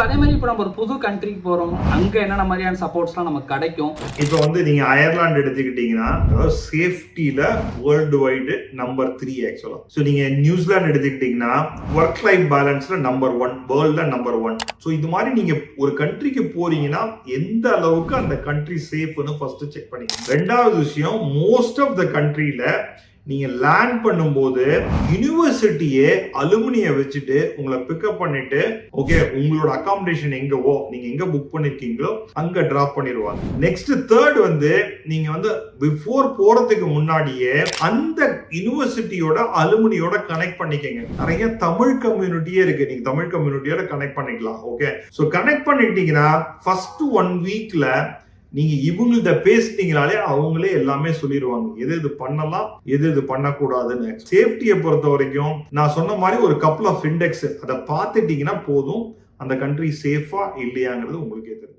அதே மாதிரி இப்போ நம்ம ஒரு புது கண்ட்ரிக்கு போறோம், அங்க என்னென்ன மாதிரியான சப்போர்ட்ஸ்லாம் நமக்கு கிடைக்கும். இப்போ வந்து நீங்க அயர்லாந்து எடுத்துக்கிட்டீங்கன்னா சேஃப்டியில வேர்ல்டு வைடு நம்பர் 3 ஆக்சுவலா. ஸோ நீங்க நியூசிலாந்து எடுத்துக்கிட்டீங்கன்னா ஒர்க் லைஃப் பேலன்ஸ்ல நம்பர் 1, வேர்ல்ட்ல நம்பர் 1. ஸோ இது மாதிரி நீங்க ஒரு கண்ட்ரிக்கு போறீங்கன்னா எந்த அளவுக்கு அந்த கண்ட்ரி சேஃப்னு ஃபர்ஸ்ட் செக் பண்ணிக்கணும். ரெண்டாவது விஷயம், மோஸ்ட் ஆஃப் த கண்ட்ரியில நீங்க லேண்ட் பண்ணும்போது யூனிவர்சிட்டியே அலுமினிய வச்சுட்டு உங்களை பிக்கப் பண்ணிட்டு ஓகே உங்களோட அகாமடேஷன் எங்கவோ நீங்க எங்க புக் பண்ணிருக்கீங்களோ அங்க டிராப் பண்ணிடுவாங்க. நெக்ஸ்ட் தேர்ட் வந்து நீங்க வந்து பிஃபோர் போறதுக்கு முன்னாடியே அந்த யூனிவர்சிட்டியோட அலுமினியோட கனெக்ட் பண்ணிக்கங்க. நிறைய தமிழ் கம்யூனிட்டியே இருக்கு, நீங்க தமிழ் கம்யூனிட்டியோட கனெக்ட் பண்ணிக்கலாம். ஓகே, ஸோ கனெக்ட் பண்ணிட்டீங்கன்னா ஃபர்ஸ்ட் 1 வீக்ல நீங்க இவங்கள்ட்ட பேசிட்டீங்கனாலே அவங்களே எல்லாமே சொல்லிடுவாங்க, எது இது பண்ணலாம் எது இது பண்ணக்கூடாதுன்னு. சேஃப்டியை பொறுத்த வரைக்கும் நான் சொன்ன மாதிரி ஒரு கப்புள் ஆஃப் இண்டெக்ஸ் அதை பார்த்துட்டீங்கன்னா போதும், அந்த கண்ட்ரி சேஃபா இல்லையாங்கிறது உங்களுக்கே தெரியும்.